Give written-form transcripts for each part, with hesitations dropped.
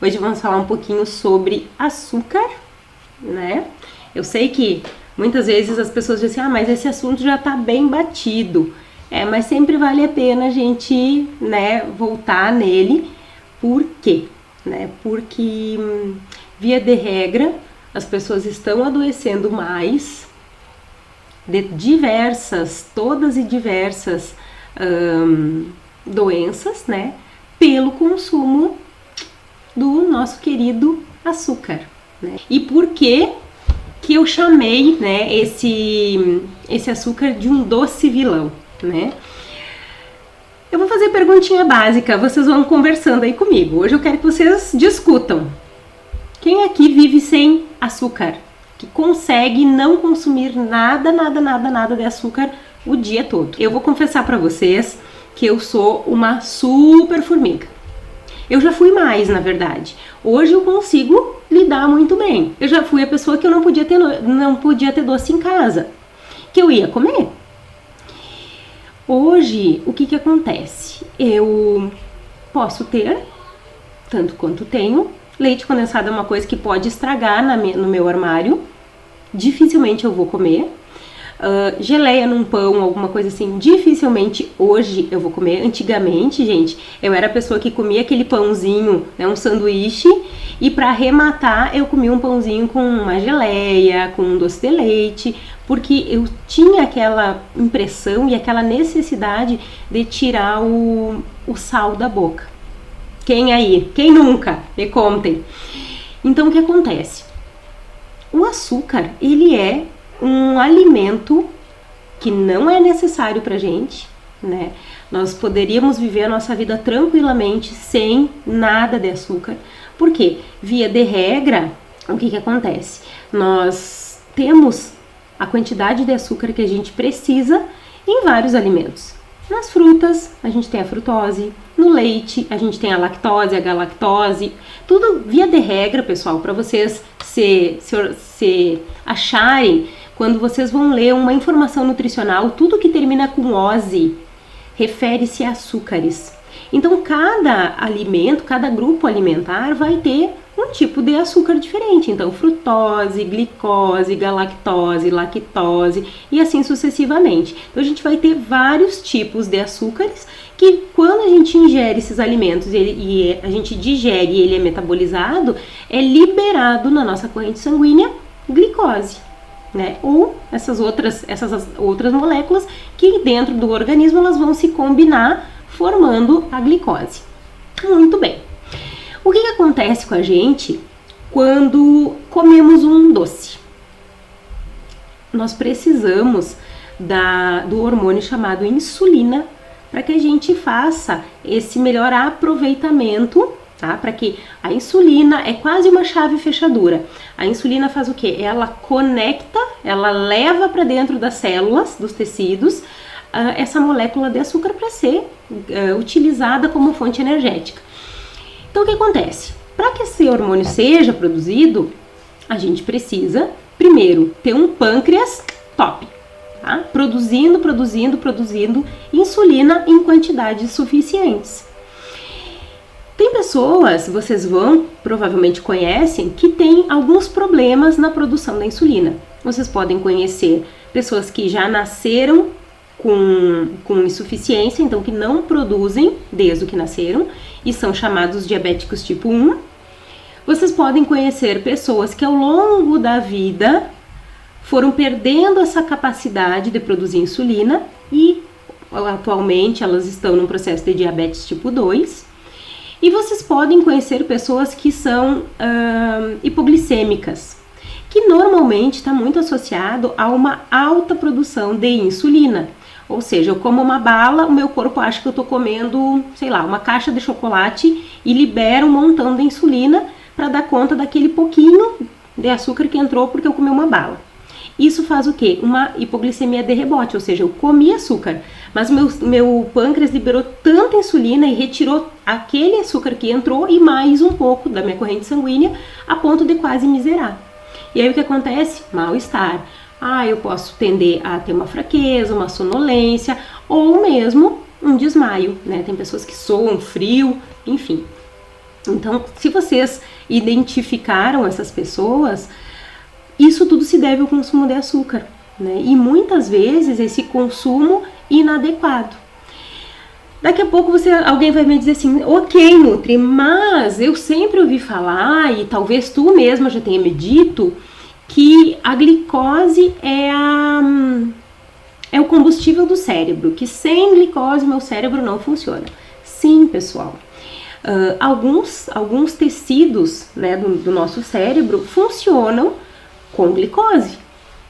Hoje vamos falar um pouquinho sobre açúcar, né? Eu sei que muitas vezes as pessoas dizem assim, mas esse assunto já tá bem batido. Mas sempre vale a pena a gente, né, voltar nele. Por quê? Porque, via de regra, as pessoas estão adoecendo mais de todas e diversas doenças, né, pelo consumo do nosso querido açúcar, né? E por que eu chamei, né, esse açúcar de um doce vilão, né? Eu vou fazer perguntinha básica, vocês vão conversando aí comigo. Hoje eu quero que vocês discutam. Quem aqui vive sem açúcar? Que consegue não consumir nada de açúcar o dia todo? Eu vou confessar pra vocês que eu sou uma super formiga. Eu já fui mais, na verdade. Hoje eu consigo lidar muito bem. Eu já fui a pessoa que eu não podia ter doce em casa, que eu ia comer. Hoje, o que acontece? Eu posso ter, tanto quanto tenho, leite condensado é uma coisa que pode estragar no meu armário, dificilmente eu vou comer. Geleia num pão, alguma coisa assim, dificilmente hoje eu vou comer. Antigamente, gente, eu era a pessoa que comia aquele pãozinho, né, um sanduíche, e para arrematar eu comia um pãozinho com uma geleia, com um doce de leite, porque eu tinha aquela impressão e aquela necessidade de tirar o sal da boca. Quem aí? Quem nunca? Me contem. Então, o que acontece? O açúcar, ele é um alimento que não é necessário pra gente, né? Nós poderíamos viver a nossa vida tranquilamente sem nada de açúcar. Por quê? Via de regra, o que acontece? Nós temos a quantidade de açúcar que a gente precisa em vários alimentos. Nas frutas, a gente tem a frutose, no leite, a gente tem a lactose, a galactose, tudo via de regra, pessoal, para vocês se acharem, quando vocês vão ler uma informação nutricional, tudo que termina com ose refere-se a açúcares. Então, cada alimento, cada grupo alimentar vai ter um tipo de açúcar diferente. Então, frutose, glicose, galactose, lactose e assim sucessivamente. Então, a gente vai ter vários tipos de açúcares que, quando a gente ingere esses alimentos e a gente digere e ele é metabolizado, é liberado na nossa corrente sanguínea glicose, né? Ou essas outras moléculas que dentro do organismo elas vão se combinar formando a glicose. Muito bem. O que acontece com a gente quando comemos um doce? Nós precisamos do hormônio chamado insulina para que a gente faça esse melhor aproveitamento, tá? Para que a insulina é quase uma chave fechadura. A insulina faz o quê? Ela conecta, ela leva para dentro das células, dos tecidos, essa molécula de açúcar para ser utilizada como fonte energética. Então, o que acontece? Para que esse hormônio seja produzido, a gente precisa, primeiro, ter um pâncreas top, tá? Produzindo insulina em quantidades suficientes. Tem pessoas, vocês provavelmente conhecem, que têm alguns problemas na produção da insulina. Vocês podem conhecer pessoas que já nasceram com insuficiência, então que não produzem desde que nasceram e são chamados diabéticos tipo 1. Vocês podem conhecer pessoas que ao longo da vida foram perdendo essa capacidade de produzir insulina e atualmente elas estão num processo de diabetes tipo 2. E vocês podem conhecer pessoas que são hipoglicêmicas, que normalmente está muito associado a uma alta produção de insulina. Ou seja, eu como uma bala, o meu corpo acha que eu estou comendo, sei lá, uma caixa de chocolate e libera um montão de insulina para dar conta daquele pouquinho de açúcar que entrou porque eu comi uma bala. Isso faz o quê? Uma hipoglicemia de rebote, ou seja, eu comi açúcar, mas meu pâncreas liberou tanta insulina e retirou aquele açúcar que entrou e mais um pouco da minha corrente sanguínea a ponto de quase me zerar. E aí o que acontece? Mal-estar. Eu posso tender a ter uma fraqueza, uma sonolência ou mesmo um desmaio, né? Tem pessoas que soam frio, enfim. Então, se vocês identificaram essas pessoas, isso tudo se deve ao consumo de açúcar, né? E muitas vezes esse consumo inadequado. Daqui a pouco alguém vai me dizer assim, ok, Nutri, mas eu sempre ouvi falar, e talvez tu mesma já tenha me dito, que a glicose é o combustível do cérebro, que sem glicose meu cérebro não funciona. Sim, pessoal. Alguns tecidos, né, do nosso cérebro funcionam com glicose.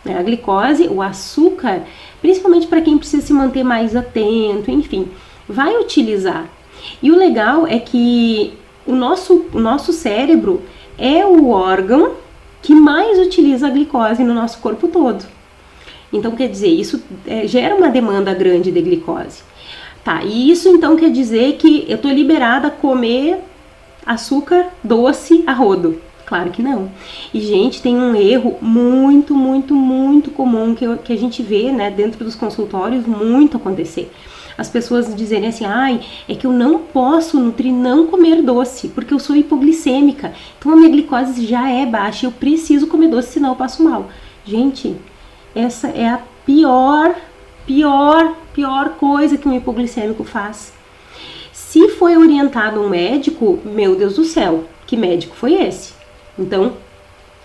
Né? A glicose, o açúcar, principalmente para quem precisa se manter mais atento, enfim, vai utilizar. E o legal é que o nosso cérebro é o órgão que mais utiliza a glicose no nosso corpo todo. Então, quer dizer, isso gera uma demanda grande de glicose. Tá, e isso então quer dizer que eu tô liberada a comer açúcar doce a rodo? Claro que não. E, gente, tem um erro muito, muito, muito comum que a gente vê, né, dentro dos consultórios muito acontecer. As pessoas dizerem assim, ai, é que eu não posso, Nutri, não comer doce, porque eu sou hipoglicêmica, então a minha glicose já é baixa, eu preciso comer doce, senão eu passo mal. Gente, essa é a pior coisa que um hipoglicêmico faz. Se foi orientado um médico, meu Deus do céu, que médico foi esse? Então,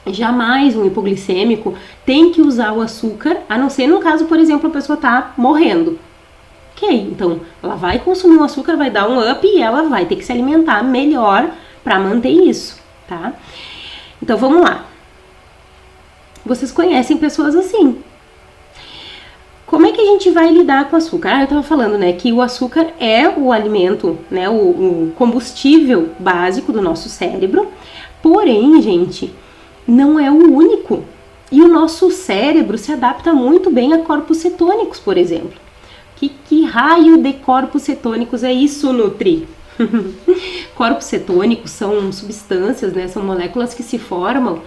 jamais um hipoglicêmico tem que usar o açúcar, a não ser no caso, por exemplo, a pessoa tá morrendo. Ok, então ela vai consumir um açúcar, vai dar um up e ela vai ter que se alimentar melhor para manter isso, tá? Então vamos lá. Vocês conhecem pessoas assim. Como é que a gente vai lidar com o açúcar? Eu tava falando, né, que o açúcar é o alimento, né, o combustível básico do nosso cérebro. Porém, gente, não é o único. E o nosso cérebro se adapta muito bem a corpos cetônicos, por exemplo. Que raio de corpos cetônicos é isso, Nutri? Corpos cetônicos são substâncias, né, são moléculas que se formam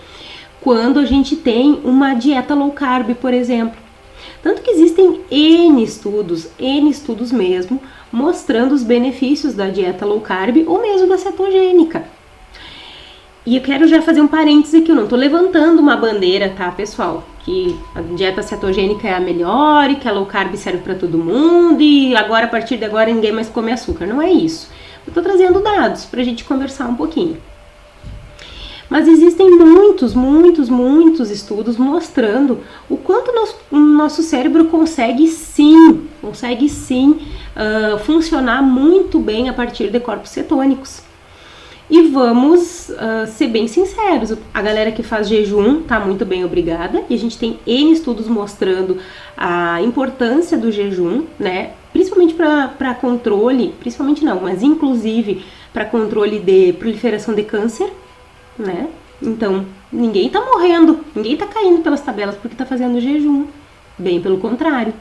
quando a gente tem uma dieta low carb, por exemplo. Tanto que existem N estudos mesmo, mostrando os benefícios da dieta low carb ou mesmo da cetogênica. E eu quero já fazer um parêntese aqui, eu não tô levantando uma bandeira, tá, pessoal? Que a dieta cetogênica é a melhor e que a low carb serve para todo mundo e agora, a partir de agora, ninguém mais come açúcar. Não é isso. Eu tô trazendo dados pra gente conversar um pouquinho. Mas existem muitos estudos mostrando o quanto o nosso cérebro consegue sim funcionar muito bem a partir de corpos cetônicos. E vamos ser bem sinceros, a galera que faz jejum tá muito bem, obrigada. E a gente tem N estudos mostrando a importância do jejum, né? Principalmente para controle, principalmente não, mas inclusive para controle de proliferação de câncer, né? Então, ninguém tá morrendo, ninguém tá caindo pelas tabelas porque tá fazendo jejum. Bem pelo contrário.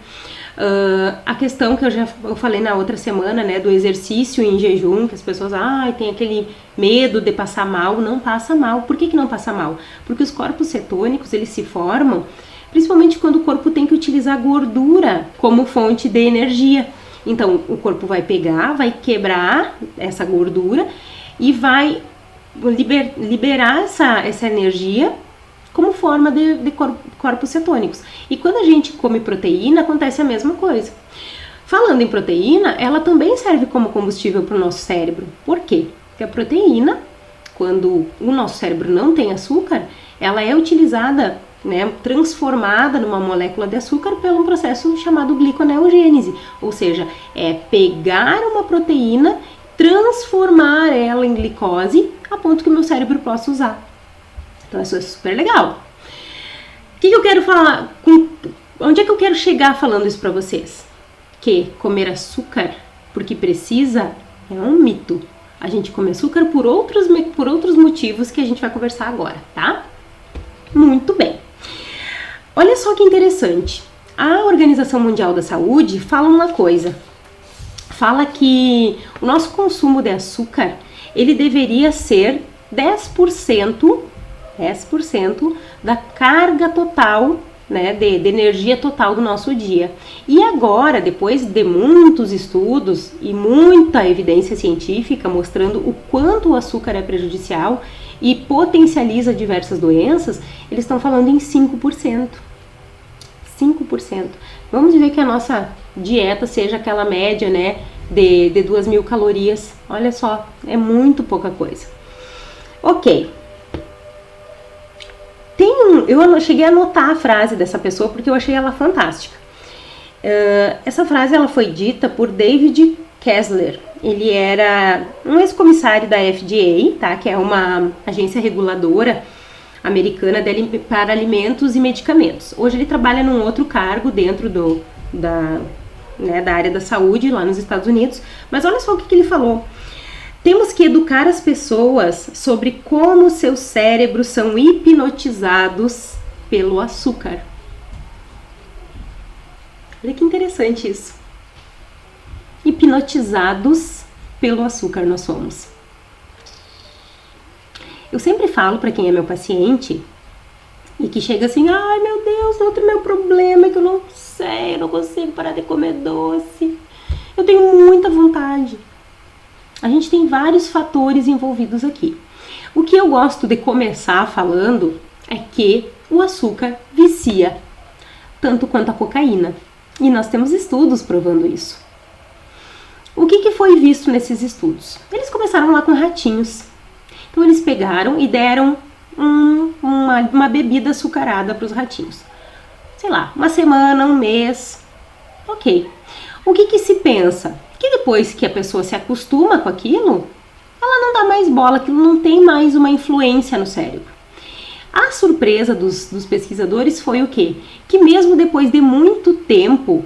A questão que eu falei na outra semana, né, do exercício em jejum, que as pessoas, tem aquele medo de passar mal, não passa mal. Por que não passa mal? Porque os corpos cetônicos, eles se formam, principalmente quando o corpo tem que utilizar gordura como fonte de energia. Então, o corpo vai pegar, vai quebrar essa gordura e vai liberar essa energia como forma de corpos cetônicos. E quando a gente come proteína, acontece a mesma coisa. Falando em proteína, ela também serve como combustível para o nosso cérebro. Por quê? Porque a proteína, quando o nosso cérebro não tem açúcar, ela é utilizada, né, transformada numa molécula de açúcar pelo processo chamado gliconeogênese. Ou seja, é pegar uma proteína, transformar ela em glicose, a ponto que o meu cérebro possa usar. Então isso é super legal. O que eu quero falar? Onde é que eu quero chegar falando isso pra vocês? Que comer açúcar porque precisa é um mito. A gente come açúcar por outros motivos que a gente vai conversar agora, tá? Muito bem. Olha só que interessante. A Organização Mundial da Saúde fala uma coisa. Fala que o nosso consumo de açúcar, ele deveria ser 10% da carga total né, de energia total do nosso dia. E agora, depois de muitos estudos e muita evidência científica mostrando o quanto o açúcar é prejudicial e potencializa diversas doenças, eles estão falando em 5%. 5%. Vamos dizer que a nossa dieta seja aquela média, né, de 2.000 calorias. Olha só, é muito pouca coisa. Ok. Eu cheguei a anotar a frase dessa pessoa porque eu achei ela fantástica. Essa frase ela foi dita por David Kessler. Ele era um ex-comissário da FDA, tá? Que é uma agência reguladora americana para alimentos e medicamentos. Hoje ele trabalha num outro cargo dentro da área da saúde lá nos Estados Unidos. Mas olha só o que ele falou. Temos que educar as pessoas sobre como seus cérebros são hipnotizados pelo açúcar. Olha que interessante isso. Hipnotizados pelo açúcar nós somos. Eu sempre falo para quem é meu paciente e que chega assim, ai meu Deus, outro meu problema é que eu não sei, eu não consigo parar de comer doce. Eu tenho muita vontade. A gente tem vários fatores envolvidos aqui. O que eu gosto de começar falando é que o açúcar vicia, tanto quanto a cocaína. E nós temos estudos provando isso. O que foi visto nesses estudos? Eles começaram lá com ratinhos. Então eles pegaram e deram uma bebida açucarada para os ratinhos. Sei lá, uma semana, um mês. Ok. O que se pensa? Que depois que a pessoa se acostuma com aquilo, ela não dá mais bola, aquilo não tem mais uma influência no cérebro. A surpresa dos pesquisadores foi o quê? Que mesmo depois de muito tempo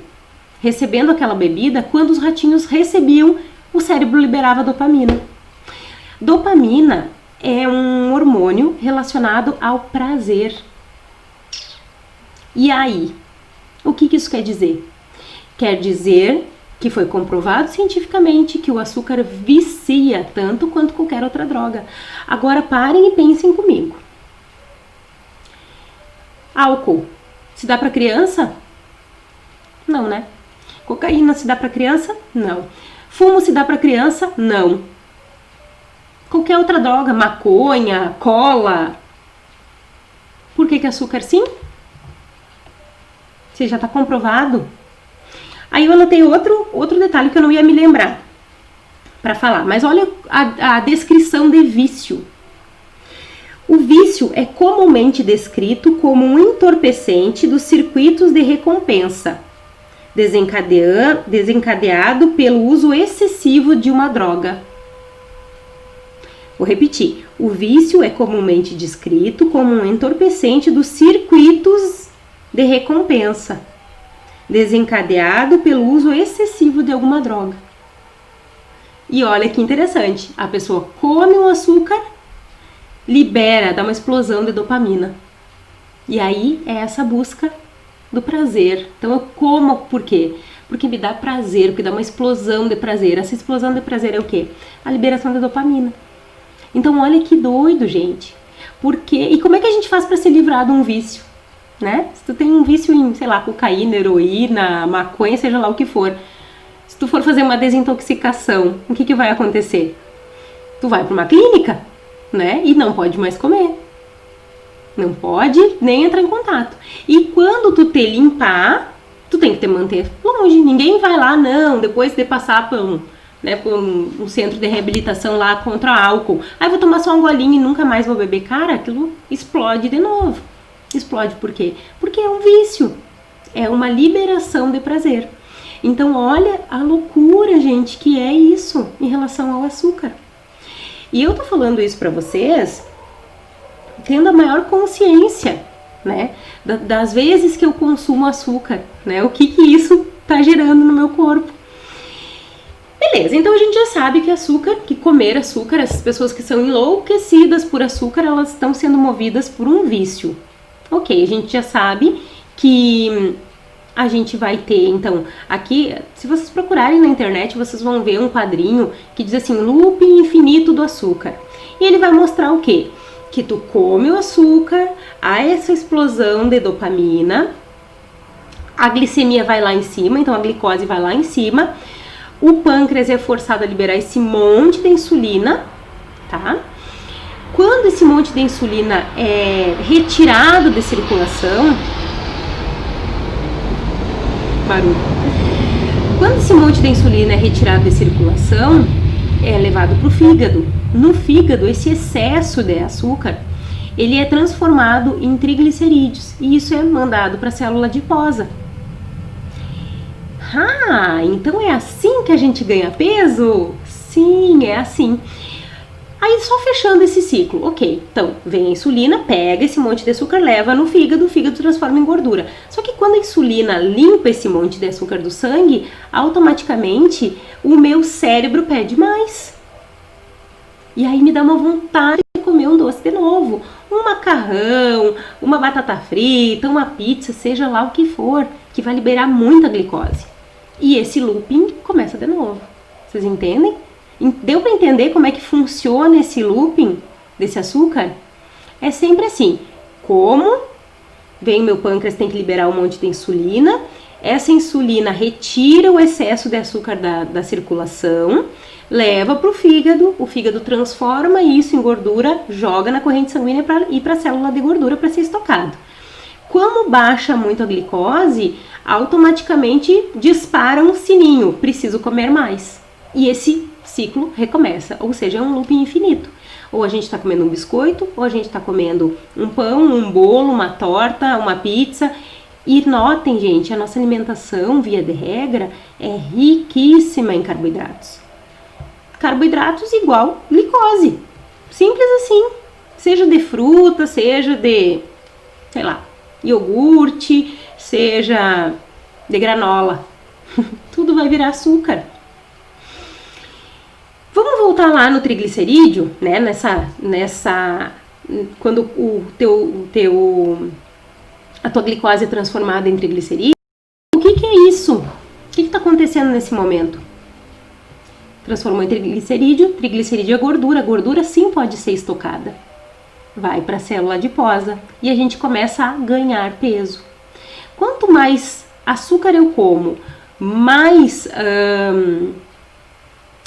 recebendo aquela bebida, quando os ratinhos recebiam, o cérebro liberava dopamina. Dopamina é um hormônio relacionado ao prazer. E aí, o que isso quer dizer? Quer dizer que foi comprovado cientificamente que o açúcar vicia tanto quanto qualquer outra droga. Agora parem e pensem comigo. Álcool, se dá para criança? Não, né? Cocaína se dá para criança? Não. Fumo se dá para criança? Não. Qualquer outra droga, maconha, cola. Por que açúcar sim? Se já está comprovado. Aí eu anotei outro detalhe que eu não ia me lembrar para falar, mas olha a descrição de vício. O vício é comumente descrito como um entorpecente dos circuitos de recompensa, desencadeado pelo uso excessivo de uma droga. Vou repetir. O vício é comumente descrito como um entorpecente dos circuitos de recompensa, desencadeado pelo uso excessivo de alguma droga. E olha que interessante, a pessoa come um açúcar, libera, dá uma explosão de dopamina. E aí é essa busca do prazer. Então eu como por quê? Porque me dá prazer, porque dá uma explosão de prazer. Essa explosão de prazer é o quê? A liberação de dopamina. Então olha que doido, gente. Por quê? E como é que a gente faz para se livrar de um vício? Né? Se tu tem um vício em, sei lá, cocaína, heroína, maconha, seja lá o que for, se tu for fazer uma desintoxicação, o que vai acontecer? Tu vai para uma clínica, né? E não pode mais comer. Não pode nem entrar em contato. E quando tu te limpar, tu tem que te manter longe. Ninguém vai lá, não, depois de passar por um centro de reabilitação lá contra álcool. Aí vou tomar só um golinho e nunca mais vou beber. Cara, aquilo explode de novo. Explode por quê? Porque é um vício. É uma liberação de prazer. Então olha a loucura, gente, que é isso em relação ao açúcar. E eu tô falando isso pra vocês tendo a maior consciência, né, das vezes que eu consumo açúcar, né, o que isso tá gerando no meu corpo. Beleza, então a gente já sabe que comer açúcar, essas pessoas que são enlouquecidas por açúcar, elas estão sendo movidas por um vício. Ok, a gente já sabe que a gente vai ter, então, aqui, se vocês procurarem na internet, vocês vão ver um quadrinho que diz assim, loop infinito do açúcar. E ele vai mostrar o quê? que tu come o açúcar, há essa explosão de dopamina, a glicemia vai lá em cima, então a glicose vai lá em cima, o pâncreas é forçado a liberar esse monte de insulina, tá? Quando esse monte de insulina é retirado de circulação, barulho. Quando esse monte de insulina é retirado de circulação, é levado para o fígado. No fígado, esse excesso de açúcar, ele é transformado em triglicerídeos e isso é mandado para a célula adiposa. Ah, então é assim que a gente ganha peso? Sim, é assim. Aí só fechando esse ciclo, ok, então vem a insulina, pega esse monte de açúcar, leva no fígado, o fígado transforma em gordura. Só que quando a insulina limpa esse monte de açúcar do sangue, automaticamente o meu cérebro pede mais. E aí me dá uma vontade de comer um doce de novo, um macarrão, uma batata frita, uma pizza, seja lá o que for, que vai liberar muita glicose. E esse looping começa de novo, vocês entendem? Deu para entender como é que funciona esse looping desse açúcar? É sempre assim, como vem meu pâncreas, tem que liberar um monte de insulina, essa insulina retira o excesso de açúcar da circulação, leva para o fígado transforma isso em gordura, joga na corrente sanguínea para ir para a célula de gordura para ser estocado. Como baixa muito a glicose, automaticamente dispara um sininho, preciso comer mais. E esse ciclo recomeça, ou seja, é um looping infinito. Ou a gente está comendo um biscoito, ou a gente está comendo um pão, um bolo, uma torta, uma pizza. E notem, gente, a nossa alimentação, via de regra, é riquíssima em carboidratos. Carboidratos igual glicose. Simples assim. Seja de fruta, seja de, sei lá, iogurte, seja de granola. Tudo vai virar açúcar. Vamos voltar lá no triglicerídeo, né? Quando a tua glicose é transformada em triglicerídeo. O que é isso? O que está acontecendo nesse momento? Transformou em triglicerídeo, triglicerídeo é gordura. A gordura sim pode ser estocada. Vai para a célula adiposa e a gente começa a ganhar peso. Quanto mais açúcar eu como, mais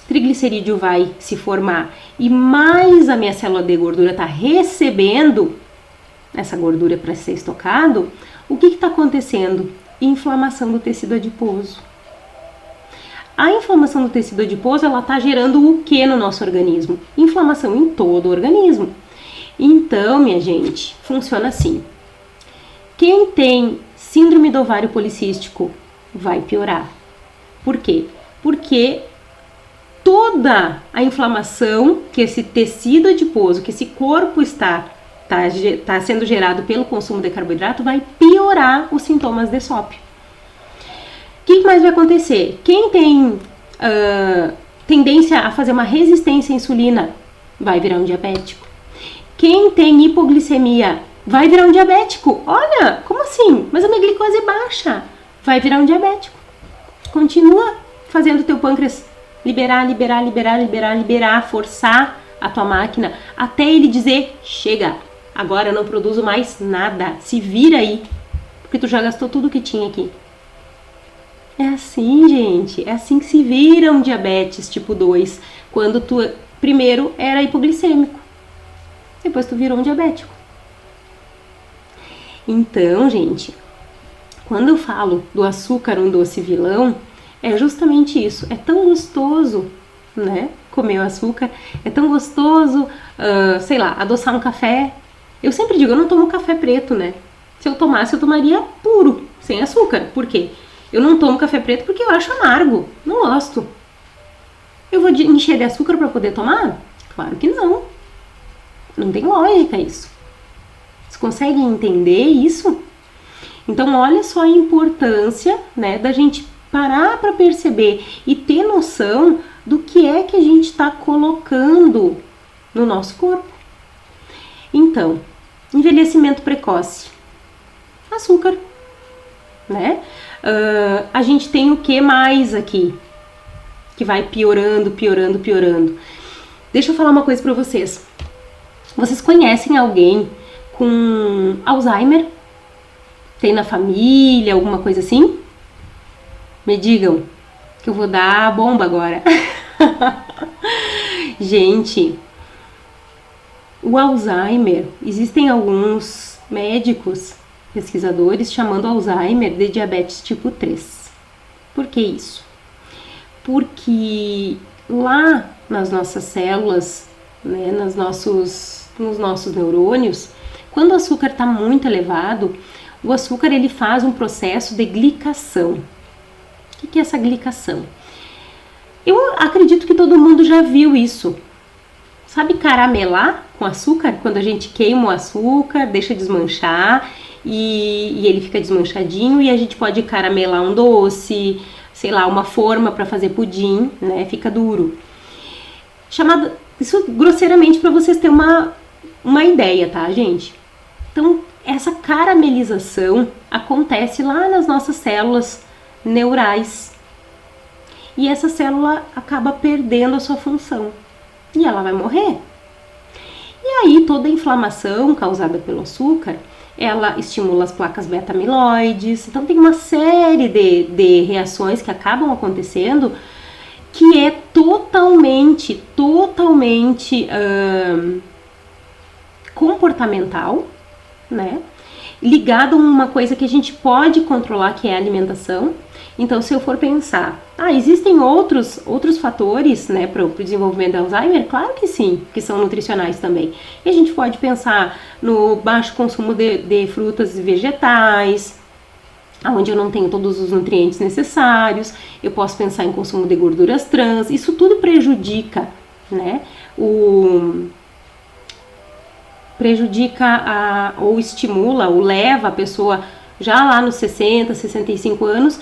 triglicerídeo vai se formar e mais a minha célula de gordura está recebendo essa gordura para ser estocado, o que está acontecendo? Inflamação do tecido adiposo. A inflamação do tecido adiposo, ela está gerando o que no nosso organismo? Inflamação em todo o organismo. Então, minha gente, funciona assim. Quem tem síndrome do ovário policístico vai piorar. Por quê? Porque toda a inflamação que esse tecido adiposo, que esse corpo está sendo gerado pelo consumo de carboidrato, vai piorar os sintomas de SOP. O que mais vai acontecer? Quem tem tendência a fazer uma resistência à insulina vai virar um diabético. Quem tem hipoglicemia vai virar um diabético. Olha, como assim? Mas a minha glicose é baixa. Vai virar um diabético. Continua fazendo o teu pâncreas liberar, forçar a tua máquina até ele dizer, chega, agora eu não produzo mais nada, se vira aí, porque tu já gastou tudo que tinha aqui. É assim, gente, é assim que se vira um diabetes tipo 2, quando tu primeiro era hipoglicêmico, depois tu virou um diabético. Então, gente, quando eu falo do açúcar um doce vilão, é justamente isso. É tão gostoso, né, comer o açúcar, é tão gostoso, sei lá, adoçar um café. Eu sempre digo, eu não tomo café preto, né? Se eu tomasse, eu tomaria puro, sem açúcar. Por quê? Eu não tomo café preto porque eu acho amargo, não gosto. Eu vou encher de açúcar para poder tomar? Claro que não. Não tem lógica isso. Vocês conseguem entender isso? Então, olha só a importância, né, da gente parar para perceber e ter noção do que é que a gente está colocando no nosso corpo. Então, envelhecimento precoce, açúcar, né? A gente tem o que mais aqui? Que vai piorando. Deixa eu falar uma coisa para vocês. Vocês conhecem alguém com Alzheimer? Tem na família, alguma coisa assim? Me digam, que eu vou dar a bomba agora. Gente, o Alzheimer, existem alguns médicos, pesquisadores, chamando Alzheimer de diabetes tipo 3. Por que isso? Porque lá nas nossas células, né, nos nossos neurônios, quando o açúcar está muito elevado, o açúcar ele faz um processo de glicação. O que é essa glicação? Eu acredito que todo mundo já viu isso. Sabe caramelar com açúcar? Quando a gente queima o açúcar, deixa desmanchar e ele fica desmanchadinho e a gente pode caramelar um doce, sei lá, uma forma para fazer pudim, né? Fica duro. Isso grosseiramente para vocês terem uma ideia, tá, gente? Então, essa caramelização acontece lá nas nossas células neurais. E essa célula acaba perdendo a sua função. E ela vai morrer. E aí toda a inflamação causada pelo açúcar, ela estimula as placas beta-amiloides. Então tem uma série de reações que acabam acontecendo que é totalmente comportamental, né? Ligado a uma coisa que a gente pode controlar, que é a alimentação. Então, se eu for pensar, existem outros fatores, né, para o desenvolvimento do Alzheimer? Claro que sim, que são nutricionais também. E a gente pode pensar no baixo consumo de frutas e vegetais, onde eu não tenho todos os nutrientes necessários. Eu posso pensar em consumo de gorduras trans. Isso tudo prejudica, né, ou estimula, ou leva a pessoa já lá nos 60, 65 anos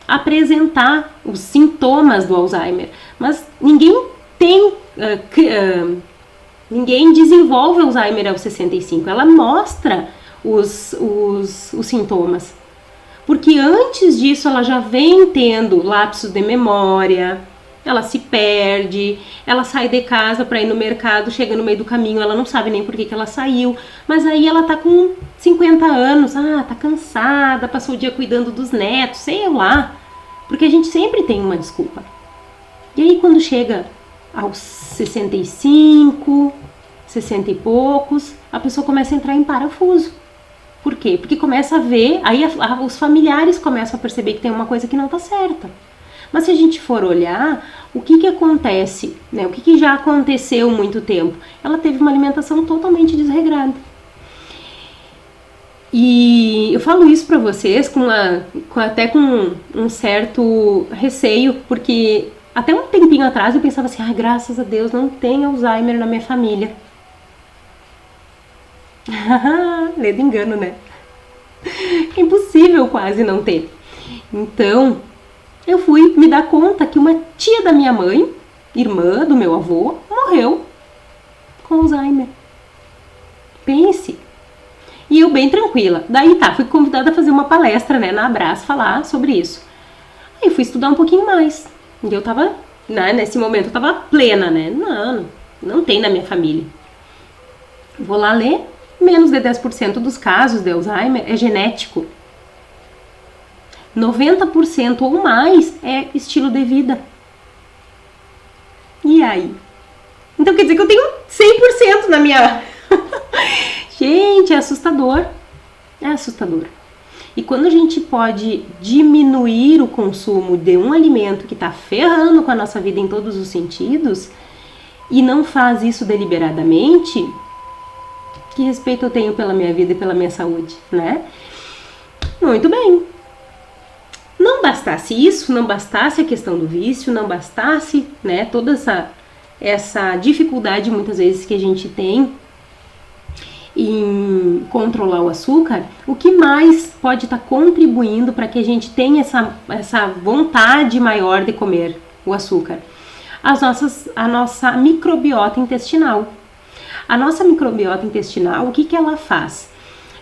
apresentar os sintomas do Alzheimer. Mas ninguém desenvolve Alzheimer aos 65, ela mostra os sintomas. Porque antes disso ela já vem tendo lapsos de memória, ela se perde, ela sai de casa para ir no mercado, chega no meio do caminho, ela não sabe nem por que ela saiu, mas aí ela tá com 50 anos, tá cansada, passou o dia cuidando dos netos, sei lá, porque a gente sempre tem uma desculpa. E aí quando chega aos 65, 60 e poucos, a pessoa começa a entrar em parafuso. Por quê? Porque começa a ver, aí os familiares começam a perceber que tem uma coisa que não tá certa. Mas se a gente for olhar, o que acontece, né? O que já aconteceu há muito tempo? Ela teve uma alimentação totalmente desregrada. E eu falo isso para vocês até com um certo receio, porque até um tempinho atrás eu pensava assim, graças a Deus não tem Alzheimer na minha família. Lê de engano, né? É impossível quase não ter. Então, eu fui me dar conta que uma tia da minha mãe, irmã do meu avô, morreu com Alzheimer. Pense. E eu bem tranquila. Daí fui convidada a fazer uma palestra, né, na Abraço, falar sobre isso. Aí eu fui estudar um pouquinho mais. E eu tava, nesse momento, eu tava plena, né? Não tem na minha família. Vou lá ler. Menos de 10% dos casos de Alzheimer é genético. 90% ou mais é estilo de vida. E aí? Então quer dizer que eu tenho 100% na minha... Gente, é assustador. É assustador. E quando a gente pode diminuir o consumo de um alimento que está ferrando com a nossa vida em todos os sentidos, e não faz isso deliberadamente, que respeito eu tenho pela minha vida e pela minha saúde, né? Muito bem. Não bastasse isso, não bastasse a questão do vício, não bastasse, né, toda essa dificuldade muitas vezes que a gente tem em controlar o açúcar, o que mais pode estar contribuindo para que a gente tenha essa vontade maior de comer o açúcar? A nossa microbiota intestinal. A nossa microbiota intestinal, o que ela faz?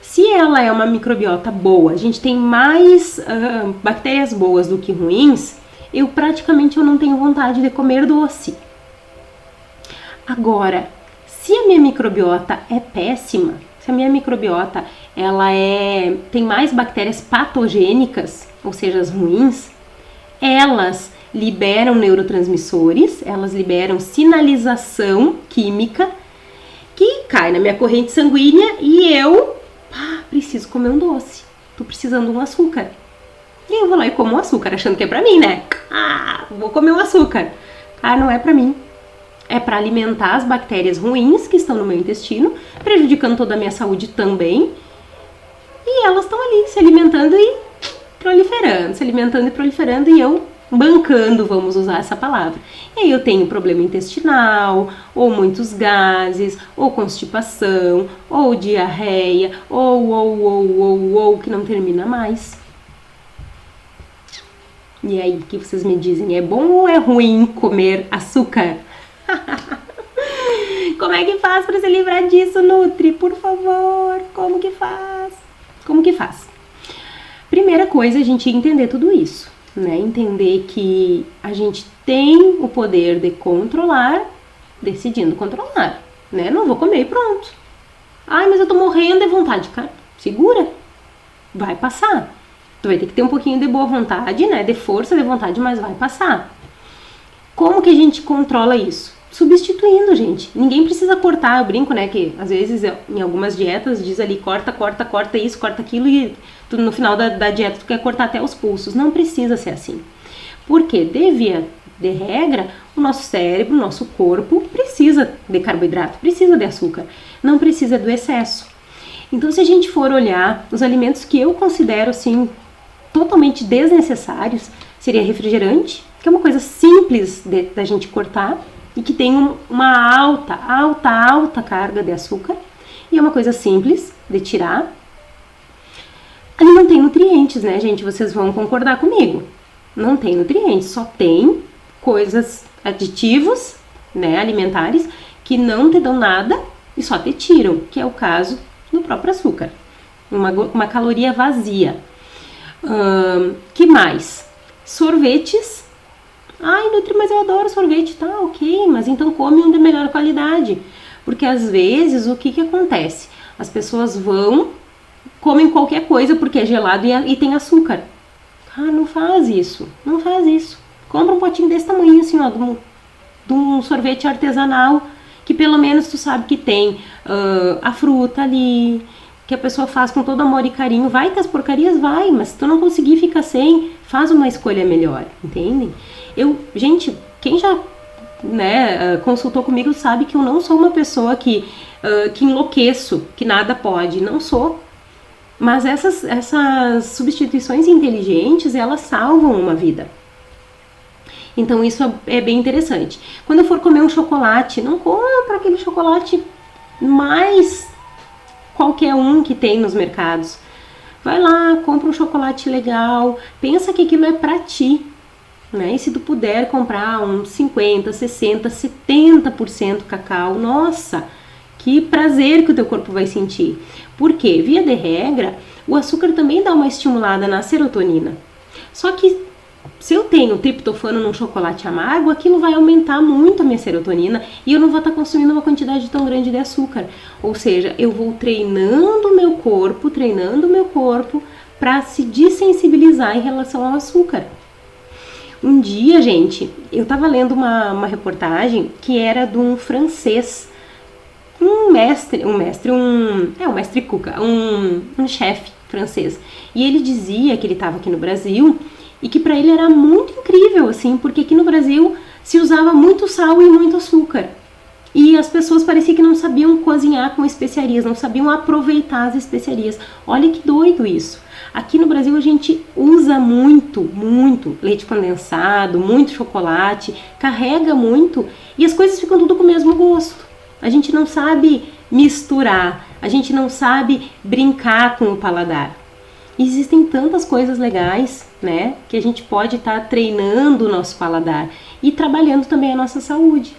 Se ela é uma microbiota boa, a gente tem mais bactérias boas do que ruins, eu não tenho vontade de comer doce. Agora, Se a minha microbiota é péssima, se a minha microbiota tem mais bactérias patogênicas, ou seja, as ruins, elas liberam neurotransmissores, elas liberam sinalização química que cai na minha corrente sanguínea e eu preciso comer um doce, tô precisando de um açúcar. E eu vou lá e como um açúcar, achando que é pra mim, né? Vou comer um açúcar. Não é pra mim. É pra alimentar as bactérias ruins que estão no meu intestino, prejudicando toda a minha saúde também. E elas estão ali se alimentando e proliferando, se alimentando e proliferando, e eu bancando, vamos usar essa palavra. E aí eu tenho problema intestinal, ou muitos gases, ou constipação, ou diarreia, ou que não termina mais. E aí, o que vocês me dizem? É bom ou é ruim comer açúcar? Como é que faz para se livrar disso, Nutri? Por favor, como que faz? Como que faz? Primeira coisa, a gente entender tudo isso, né? Entender que a gente tem o poder de controlar, decidindo controlar, né? Não vou comer e pronto. Mas eu tô morrendo de vontade. Cara, segura, vai passar. Tu vai ter que ter um pouquinho de boa vontade, né? De força de vontade, mas vai passar. Como que a gente controla isso? Substituindo, gente. Ninguém precisa cortar. Eu brinco, né? Que às vezes em algumas dietas diz ali corta isso, corta aquilo e tu, no final da dieta tu quer cortar até os pulsos. Não precisa ser assim. Porque, de regra, o nosso cérebro, o nosso corpo precisa de carboidrato, precisa de açúcar. Não precisa do excesso. Então, se a gente for olhar os alimentos que eu considero, assim, totalmente desnecessários, seria refrigerante, que é uma coisa simples da gente cortar e que tem uma alta carga de açúcar, e é uma coisa simples de tirar. Ali não tem nutrientes, né, gente? Vocês vão concordar comigo. Não tem nutrientes, só tem coisas, aditivos, né, alimentares, que não te dão nada e só te tiram, que é o caso do próprio açúcar. Uma caloria vazia. Que mais? Sorvetes. Nutri, mas eu adoro sorvete. Tá, ok, mas então come um de melhor qualidade. Porque às vezes, o que acontece? As pessoas comem qualquer coisa porque é gelado e tem açúcar. Não faz isso. Não faz isso. Compra um potinho desse tamanho, assim, ó, de um sorvete artesanal, que pelo menos tu sabe que tem a fruta ali, que a pessoa faz com todo amor e carinho. Vai ter as porcarias? Vai, mas se tu não conseguir, fica sem, faz uma escolha melhor, entendem? Gente, quem já, né, consultou comigo sabe que eu não sou uma pessoa que enlouqueço, que nada pode, não sou. Mas essas substituições inteligentes, elas salvam uma vida. Então isso é bem interessante. Quando eu for comer um chocolate, não compra aquele chocolate mais qualquer um que tem nos mercados. Vai lá, compra um chocolate legal, pensa que aquilo é pra ti, né? E se tu puder comprar uns 50, 60, 70% cacau, nossa, que prazer que o teu corpo vai sentir. Porque, via de regra, o açúcar também dá uma estimulada na serotonina. Só que se eu tenho triptofano num chocolate amargo, aquilo vai aumentar muito a minha serotonina e eu não vou estar consumindo uma quantidade tão grande de açúcar. Ou seja, eu vou treinando o meu corpo para se dessensibilizar em relação ao açúcar. Um dia, gente, eu estava lendo uma reportagem que era de um francês, um mestre Cuca, um chefe francês. E ele dizia que ele estava aqui no Brasil e que para ele era muito incrível, assim, porque aqui no Brasil se usava muito sal e muito açúcar. E as pessoas pareciam que não sabiam cozinhar com especiarias, não sabiam aproveitar as especiarias. Olha que doido isso. Aqui no Brasil a gente usa muito leite condensado, muito chocolate, carrega muito e as coisas ficam tudo com o mesmo gosto. A gente não sabe misturar, a gente não sabe brincar com o paladar. Existem tantas coisas legais, né, que a gente pode estar treinando o nosso paladar e trabalhando também a nossa saúde.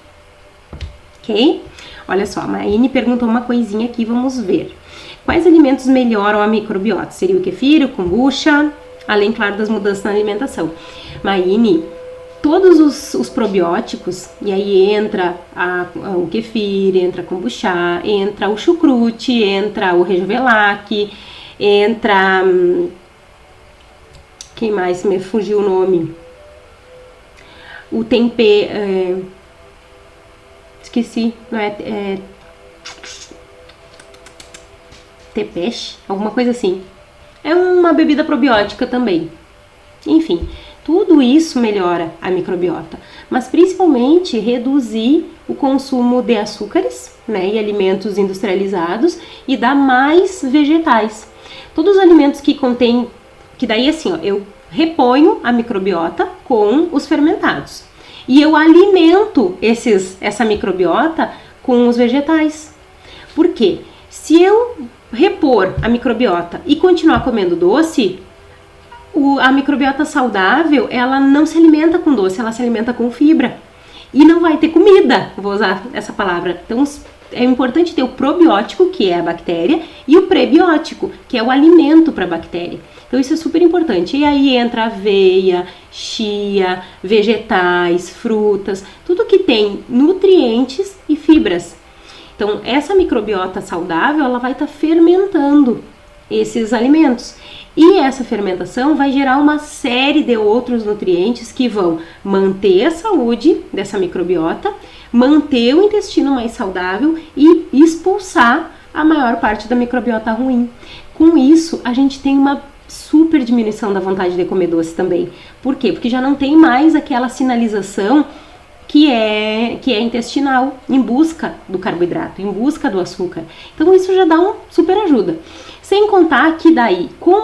Ok? Olha só, a Maine perguntou uma coisinha aqui, vamos ver. Quais alimentos melhoram a microbiota? Seria o kefir, o kombucha, além, claro, das mudanças na alimentação. Maine, todos os probióticos, e aí entra o kefir, entra a kombucha, entra o chucrute, entra o rejuvenac, entra... quem mais? Me fugiu o nome. O tempê... esqueci, não é... tepeche, alguma coisa assim. É uma bebida probiótica também. Enfim, tudo isso melhora a microbiota, mas principalmente reduzir o consumo de açúcares, né, e alimentos industrializados e dar mais vegetais. Todos os alimentos que contêm, que daí assim, ó, eu reponho a microbiota com os fermentados e eu alimento essa microbiota com os vegetais. Por quê? Se eu repor a microbiota e continuar comendo doce, a microbiota saudável, ela não se alimenta com doce, ela se alimenta com fibra. E não vai ter comida, vou usar essa palavra. Então, é importante ter o probiótico, que é a bactéria, e o prebiótico, que é o alimento para a bactéria. Então, isso é super importante. E aí entra aveia, chia, vegetais, frutas, tudo que tem nutrientes e fibras. Então, essa microbiota saudável, ela vai estar fermentando esses alimentos. E essa fermentação vai gerar uma série de outros nutrientes que vão manter a saúde dessa microbiota, manter o intestino mais saudável e expulsar a maior parte da microbiota ruim. Com isso, a gente tem uma super diminuição da vontade de comer doce também. Por quê? Porque já não tem mais aquela sinalização que é intestinal, em busca do carboidrato, em busca do açúcar. Então isso já dá uma super ajuda. Sem contar que daí, com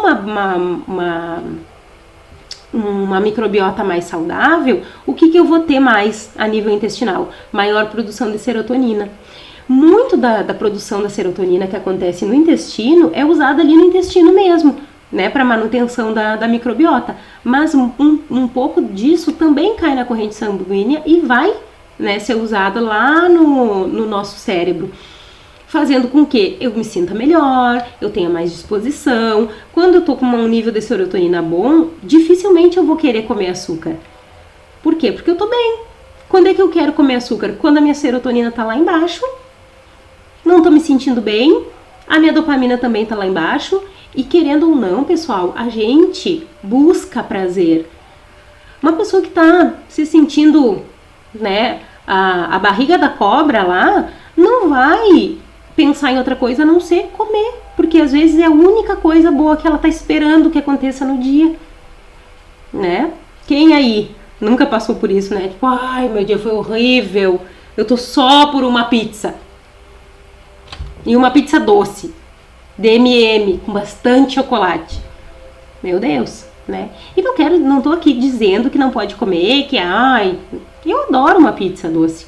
uma microbiota mais saudável, o que eu vou ter mais a nível intestinal? Maior produção de serotonina. Muito da produção da serotonina que acontece no intestino é usada ali no intestino mesmo, né, para manutenção da microbiota. Mas um pouco disso também cai na corrente sanguínea e vai, né, ser usado lá no nosso cérebro, fazendo com que eu me sinta melhor, eu tenha mais disposição. Quando eu tô com um nível de serotonina bom, dificilmente eu vou querer comer açúcar. Por quê? Porque eu tô bem. Quando é que eu quero comer açúcar? Quando a minha serotonina tá lá embaixo, não tô me sentindo bem, a minha dopamina também tá lá embaixo, e querendo ou não, pessoal, a gente busca prazer. Uma pessoa que tá se sentindo, né, a barriga da cobra lá, não vai pensar em outra coisa a não ser comer, porque às vezes é a única coisa boa que ela tá esperando que aconteça no dia, né? Quem aí nunca passou por isso, né? Tipo, ai, meu dia foi horrível, eu tô só por uma pizza. E uma pizza doce, D&M, com bastante chocolate. Meu Deus, né? E não tô aqui dizendo que não pode comer, que ai, eu adoro uma pizza doce.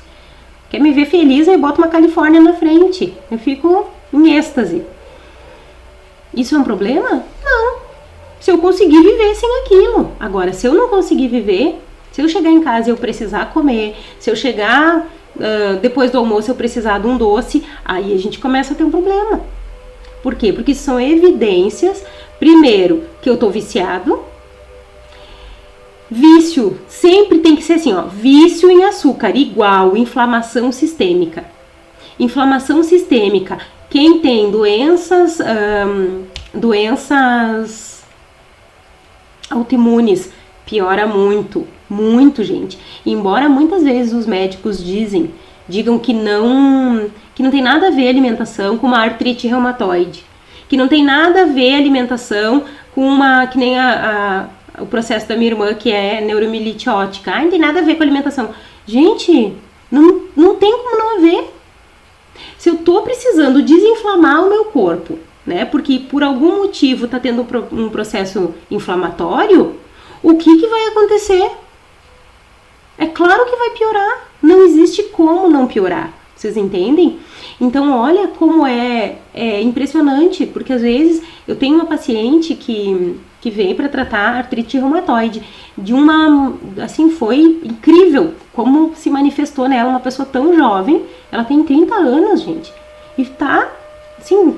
Quer me ver feliz, eu boto uma Califórnia na frente. Eu fico em êxtase. Isso é um problema? Não. Se eu conseguir viver sem aquilo. Agora, se eu não conseguir viver, se eu chegar em casa e eu precisar comer, se eu chegar depois do almoço eu precisar de um doce, aí a gente começa a ter um problema. Por quê? Porque são evidências, primeiro, que eu tô viciado. Vício sempre tem que ser assim, ó, vício em açúcar igual inflamação sistêmica. Inflamação sistêmica, quem tem doenças autoimunes, piora muito, muito, gente. Embora muitas vezes os médicos digam que não tem nada a ver a alimentação com uma artrite reumatoide, que não tem nada a ver a alimentação com que nem o processo da minha irmã, que é neuromielite óptica. Não tem nada a ver com alimentação. Gente, não tem como não haver. Se eu tô precisando desinflamar o meu corpo, né, porque por algum motivo tá tendo um processo inflamatório, o que vai acontecer? É claro que vai piorar. Não existe como não piorar. Vocês entendem? Então, olha como é impressionante, porque às vezes eu tenho uma paciente que veio para tratar artrite reumatoide, assim, foi incrível como se manifestou nela, uma pessoa tão jovem, ela tem 30 anos, gente, e tá, assim,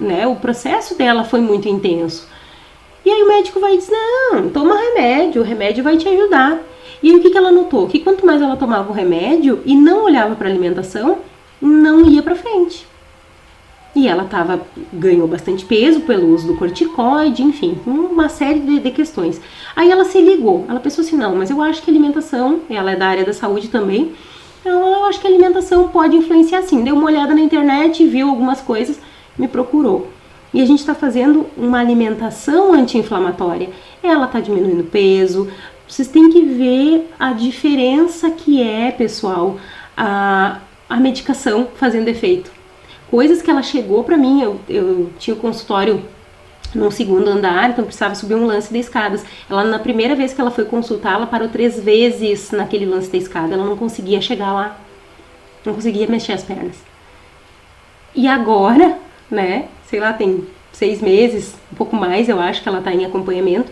né, o processo dela foi muito intenso. E aí o médico vai dizer, não, toma remédio, o remédio vai te ajudar. E aí o que ela notou? Que quanto mais ela tomava o remédio e não olhava para a alimentação, não ia para frente. E ela ganhou bastante peso pelo uso do corticoide, enfim, uma série de questões. Aí ela se ligou, ela pensou assim, não, mas eu acho que a alimentação, ela é da área da saúde também, então eu acho que a alimentação pode influenciar sim. Deu uma olhada na internet, viu algumas coisas, me procurou. E a gente está fazendo uma alimentação anti-inflamatória. Ela está diminuindo peso. Vocês têm que ver a diferença que é, pessoal, a medicação fazendo efeito. Coisas que ela chegou para mim, eu tinha o consultório no segundo andar, então precisava subir um lance de escadas. Ela, na primeira vez que ela foi consultar, ela parou 3 vezes naquele lance da escada. Ela não conseguia chegar lá, não conseguia mexer as pernas. E agora, né, sei lá, tem 6 meses, um pouco mais, eu acho que ela tá em acompanhamento.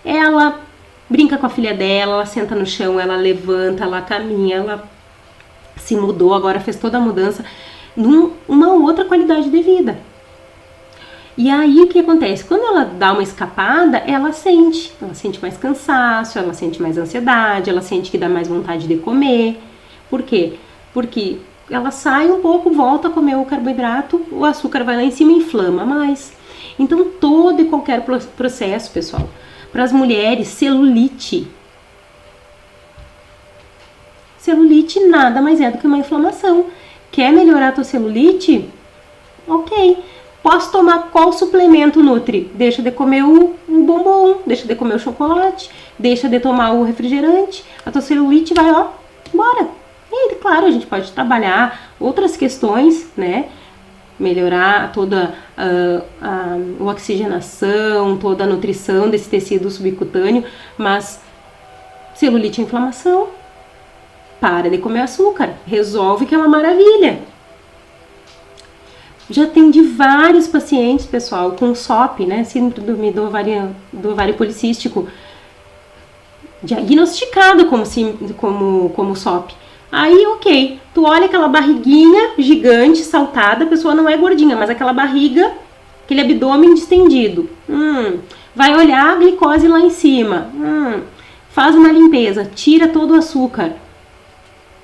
Ela brinca com a filha dela, ela senta no chão, ela levanta, ela caminha, ela se mudou, agora fez toda a mudança, numa outra qualidade de vida. E aí o que acontece? Quando ela dá uma escapada, ela sente mais cansaço, ela sente mais ansiedade, ela sente que dá mais vontade de comer. Por quê? Porque ela sai um pouco, volta a comer o carboidrato, o açúcar vai lá em cima e inflama mais. Então todo e qualquer processo, pessoal, para as mulheres, celulite nada mais é do que uma inflamação. Quer melhorar a tua celulite? Ok. Posso tomar qual suplemento nutri? Deixa de comer o bombom, deixa de comer o chocolate, deixa de tomar o refrigerante. A tua celulite vai, ó, embora. E aí, claro, a gente pode trabalhar outras questões, né? Melhorar toda a oxigenação, toda a nutrição desse tecido subcutâneo, mas celulite é inflamação. Para de comer açúcar, resolve que é uma maravilha. Já atendi vários pacientes, pessoal, com SOP, né, síndrome do ovário policístico, diagnosticado como SOP. Aí, ok, tu olha aquela barriguinha gigante, saltada, a pessoa não é gordinha, mas aquela barriga, aquele abdômen distendido. Vai olhar a glicose lá em cima, faz uma limpeza, tira todo o açúcar.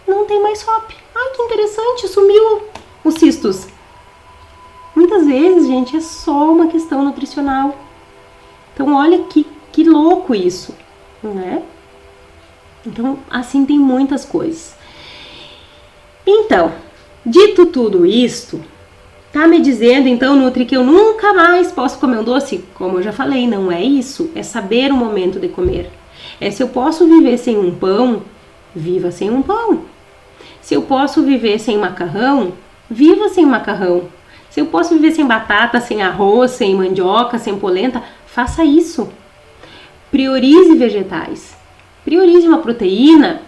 Não tem mais SOP. Ai, que interessante, sumiu os cistos. Muitas vezes, gente, é só uma questão nutricional. Então, olha que louco isso, né? Então, assim tem muitas coisas. Então, dito tudo isto, tá me dizendo, então, Nutri, que eu nunca mais posso comer um doce? Como eu já falei, não é isso. É saber o momento de comer. É se eu posso viver sem um pão, viva sem um pão. Se eu posso viver sem macarrão, viva sem macarrão. Se eu posso viver sem batata, sem arroz, sem mandioca, sem polenta, faça isso. Priorize vegetais. Priorize uma proteína.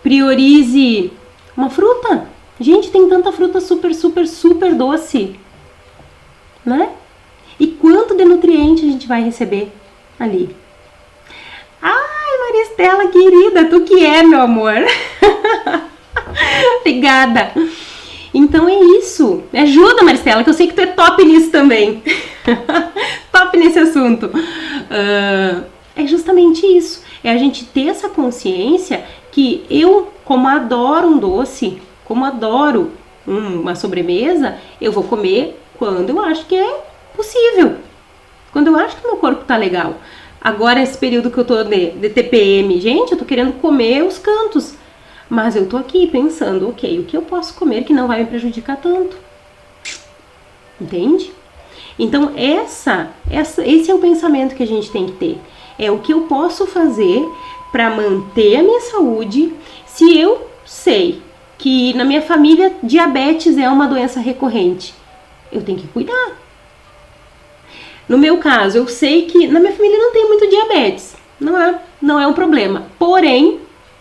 Priorize uma fruta. Gente, tem tanta fruta super, super, super doce, né? E quanto de nutriente a gente vai receber ali? Ai, Maristela, querida, tu que é, meu amor. Obrigada. Então é isso. Me ajuda, Maristela, que eu sei que tu é top nisso também. Top nesse assunto. É justamente isso. É a gente ter essa consciência que eu, como adoro um doce, como adoro uma sobremesa, eu vou comer quando eu acho que é possível. Quando eu acho que meu corpo tá legal. Agora, esse período que eu tô de TPM, gente, eu tô querendo comer os cantos. Mas eu tô aqui pensando, ok, o que eu posso comer que não vai me prejudicar tanto? Entende? Então, esse é o pensamento que a gente tem que ter. É o que eu posso fazer para manter a minha saúde se eu sei que na minha família diabetes é uma doença recorrente. Eu tenho que cuidar. No meu caso, eu sei que na minha família não tem muito diabetes. Não é um problema. Porém,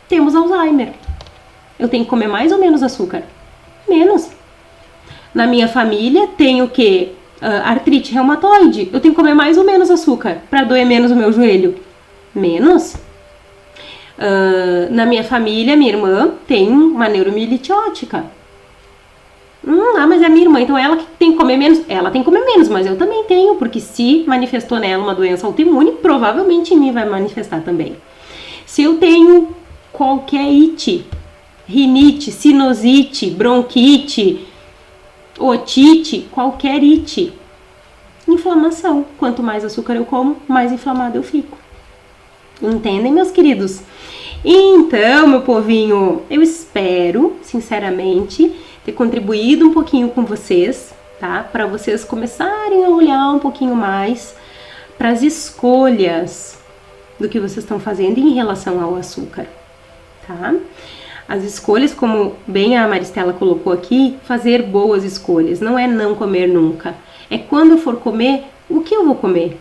temos Alzheimer. Eu tenho que comer mais ou menos açúcar? Menos. Na minha família tem o quê? Artrite reumatoide. Eu tenho que comer mais ou menos açúcar para doer menos o meu joelho? Menos. Na minha família, minha irmã tem uma neuromielite ótica. Mas é a minha irmã, então ela que tem que comer menos. Ela tem que comer menos, mas eu também tenho, porque se manifestou nela uma doença autoimune, provavelmente em mim vai manifestar também. Se eu tenho qualquer ite, rinite, sinusite, bronquite, otite, qualquer ite, inflamação. Quanto mais açúcar eu como, mais inflamado eu fico. Entendem, meus queridos? Então, meu povinho, eu espero, sinceramente, ter contribuído um pouquinho com vocês, tá? Para vocês começarem a olhar um pouquinho mais para as escolhas do que vocês estão fazendo em relação ao açúcar, tá? As escolhas, como bem a Maristela colocou aqui, fazer boas escolhas, não é não comer nunca. É quando eu for comer, o que eu vou comer?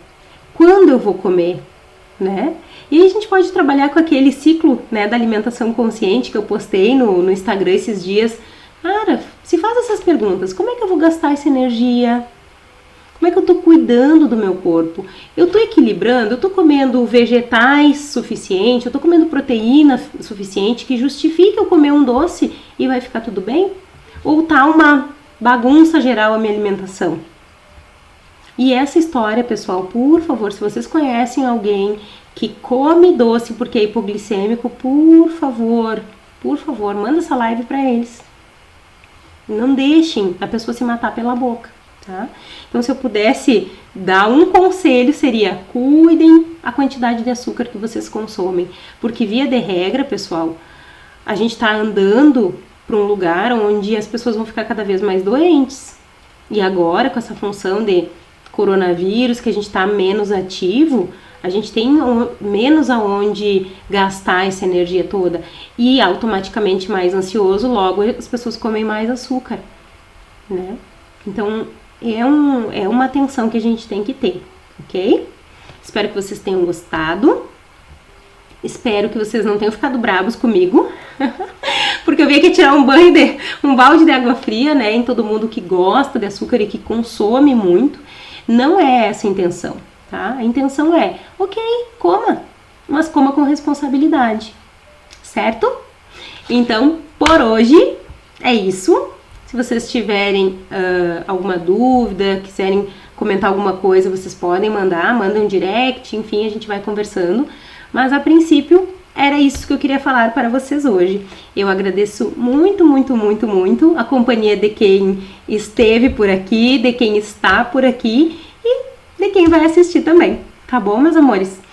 Quando eu vou comer, né? E aí a gente pode trabalhar com aquele ciclo, né, da alimentação consciente que eu postei no Instagram esses dias. Cara, se faz essas perguntas, como é que eu vou gastar essa energia? Como é que eu tô cuidando do meu corpo? Eu tô equilibrando? Eu tô comendo vegetais suficiente? Eu tô comendo proteína suficiente que justifique eu comer um doce e vai ficar tudo bem? Ou tá uma bagunça geral a minha alimentação? E essa história, pessoal, por favor, se vocês conhecem alguém que come doce porque é hipoglicêmico, por favor, manda essa live para eles. Não deixem a pessoa se matar pela boca, tá? Então, se eu pudesse dar um conselho, seria: cuidem a quantidade de açúcar que vocês consomem. Porque, via de regra, pessoal, a gente está andando para um lugar onde as pessoas vão ficar cada vez mais doentes. E agora, com essa função de coronavírus, que a gente está menos ativo, a gente tem menos aonde gastar essa energia toda e automaticamente mais ansioso, logo as pessoas comem mais açúcar, né? Então é uma atenção que a gente tem que ter, ok? Espero que vocês tenham gostado, espero que vocês não tenham ficado bravos comigo, porque eu vim aqui tirar um balde de água fria, né, em todo mundo que gosta de açúcar e que consome muito. Não é essa a intenção, tá? A intenção é, ok, coma, mas coma com responsabilidade, certo? Então, por hoje é isso. Se vocês tiverem alguma dúvida, quiserem comentar alguma coisa, vocês podem mandem um direct, enfim, a gente vai conversando. Mas a princípio era isso que eu queria falar para vocês hoje. Eu agradeço muito, muito, muito, muito a companhia de quem esteve por aqui, de quem está por aqui e de quem vai assistir também. Tá bom, meus amores?